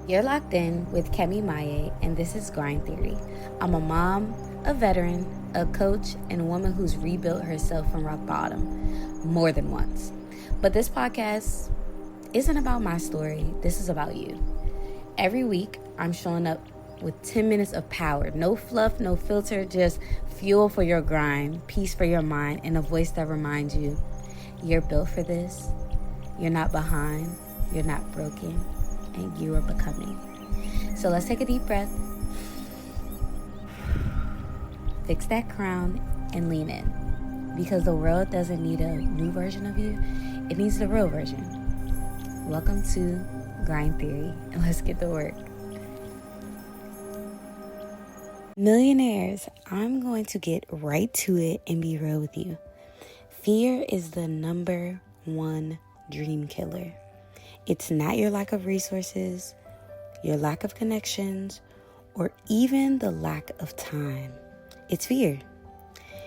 You're locked in with Kemi and this is Grind Theory. I'm a mom, a veteran, a coach, and a woman who's rebuilt herself from rock bottom more than once. But this podcast isn't about my story. This is about you. Every week, I'm showing up with 10 minutes of power. No fluff, no filter, just fuel for your grind, peace for your mind, and a voice that reminds you you're built for this. You're not behind. You're not broken. And you are becoming. So let's take a deep breath. Fix that crown and lean in. Because the world doesn't need a new version of you. It needs the real version. Welcome to Grind Theory. And let's get to work. Millionaires, I'm going to get right to it and be real with you. Fear is the number one dream killer. It's not your lack of resources, your lack of connections, or even the lack of time. It's fear.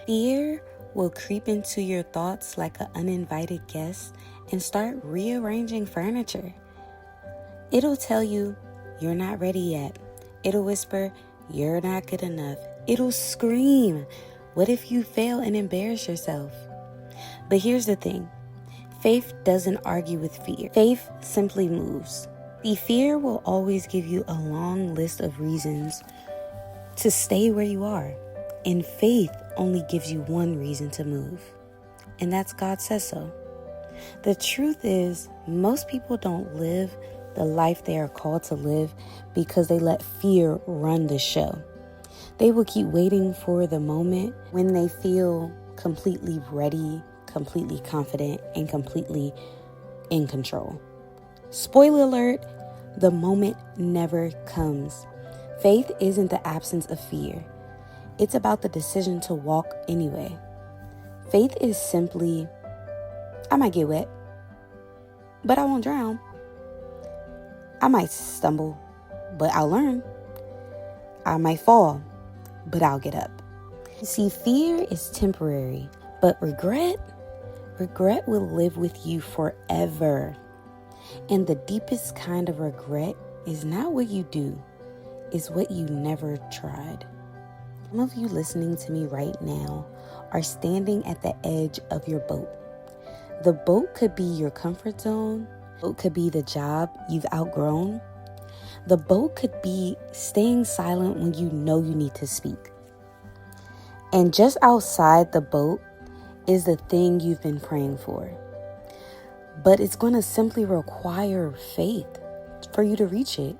Fear will creep into your thoughts like an uninvited guest and start rearranging furniture. It'll tell you you're not ready yet. It'll whisper, you're not good enough. It'll scream, what if you fail and embarrass yourself? But here's the thing. Faith doesn't argue with fear. Faith simply moves. The fear will always give you a long list of reasons to stay where you are. And faith only gives you one reason to move. And that's God says so. The truth is, most people don't live the life they are called to live because they let fear run the show. They will keep waiting for the moment when they feel completely ready, completely confident, and completely in control. Spoiler alert, the moment never comes. Faith isn't the absence of fear. It's about the decision to walk anyway. Faith is simply, I might get wet, but I won't drown. I might stumble, but I'll learn. I might fall, but I'll get up. See, fear is temporary, but regret will live with you forever. And the deepest kind of regret is not what you do, it's what you never tried. Some of you listening to me right now are standing at the edge of your boat. The boat could be your comfort zone. The boat could be the job you've outgrown. The boat could be staying silent when you know you need to speak. And just outside the boat is the thing you've been praying for. But it's going to simply require faith for you to reach it.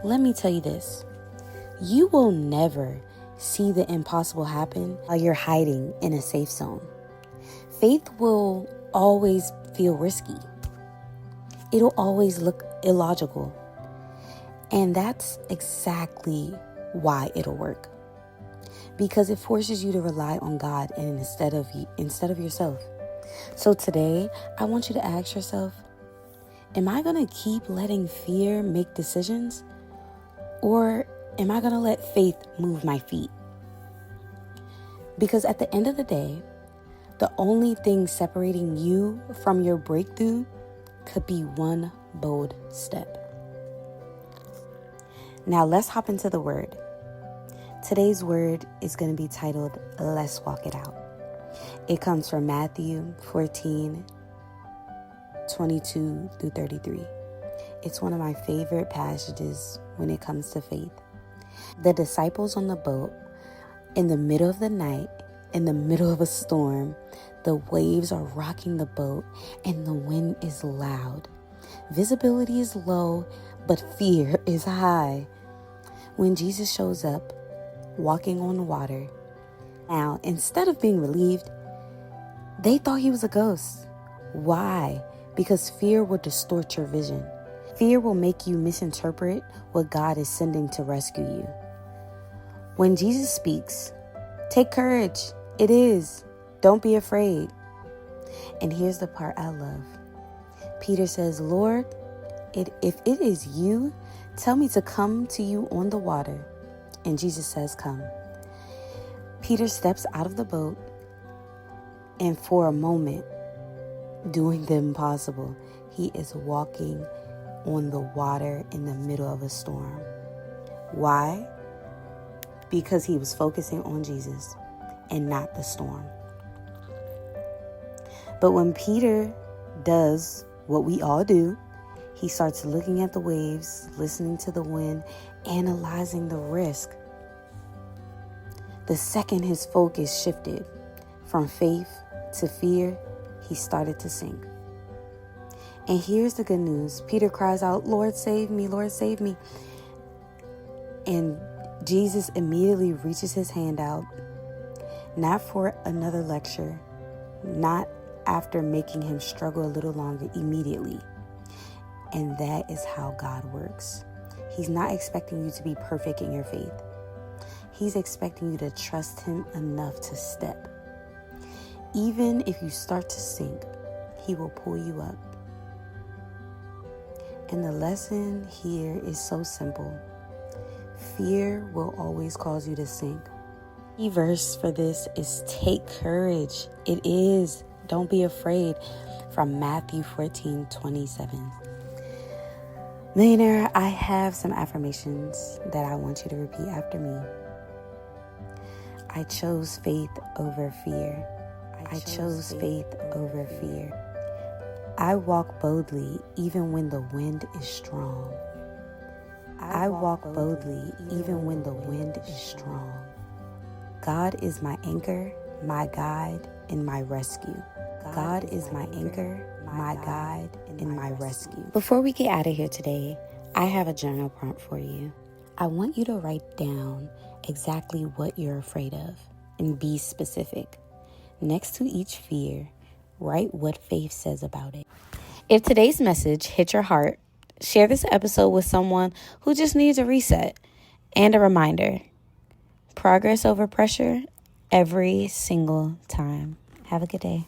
Let me tell you this. You will never see the impossible happen while you're hiding in a safe zone. Faith will always feel risky. It'll always look illogical. And that's exactly why it'll work. Because it forces you to rely on God and instead of yourself. So today, I want you to ask yourself, am I going to keep letting fear make decisions? Or am I going to let faith move my feet? Because at the end of the day, the only thing separating you from your breakthrough could be one bold step. Now let's hop into the word. Today's word is going to be titled, Let's Walk It Out. It comes from Matthew 14, 22 through 33. It's one of my favorite passages when it comes to faith. The disciples on the boat, in the middle of the night, in the middle of a storm, the waves are rocking the boat and the wind is loud. Visibility is low, but fear is high. When Jesus shows up, walking on the water, now, instead of being relieved, they thought he was a ghost. Why? Because fear will distort your vision. Fear will make you misinterpret what God is sending to rescue you. When Jesus speaks, take courage. It is. Don't be afraid. And here's the part I love. Peter says, Lord, if it is you, tell me to come to you on the water. And Jesus says, come. Peter steps out of the boat, and for a moment, doing the impossible, he is walking on the water in the middle of a storm. Why? Because he was focusing on Jesus and not the storm. But when Peter does what we all do, he starts looking at the waves, listening to the wind, analyzing the risk. The second his focus shifted from faith to fear, he started to sink. And here's the good news. Peter cries out, "Lord, save me, Lord, save me." And Jesus immediately reaches his hand out, not for another lecture, not after making him struggle a little longer, immediately. And that is how God works. He's not expecting you to be perfect in your faith. He's expecting you to trust him enough to step. Even if you start to sink, he will pull you up. And the lesson here is so simple. Fear will always cause you to sink. The verse for this is take courage. It is. Don't be afraid. From Matthew 14:27. Millionaire, I have some affirmations that I want you to repeat after me. I chose faith over fear. I chose faith over fear. I walk boldly even when the wind is strong. I walk boldly even when the wind is strong. God is my anchor, my guide, and my rescue. God is my anchor, my guide, and my rescue. Before we get out of here today, I have a journal prompt for you. I want you to write down exactly what you're afraid of and be specific. Next to each fear, write what faith says about it. If today's message hit your heart, share this episode with someone who just needs a reset. And a reminder, progress over pressure every single time. Have a good day.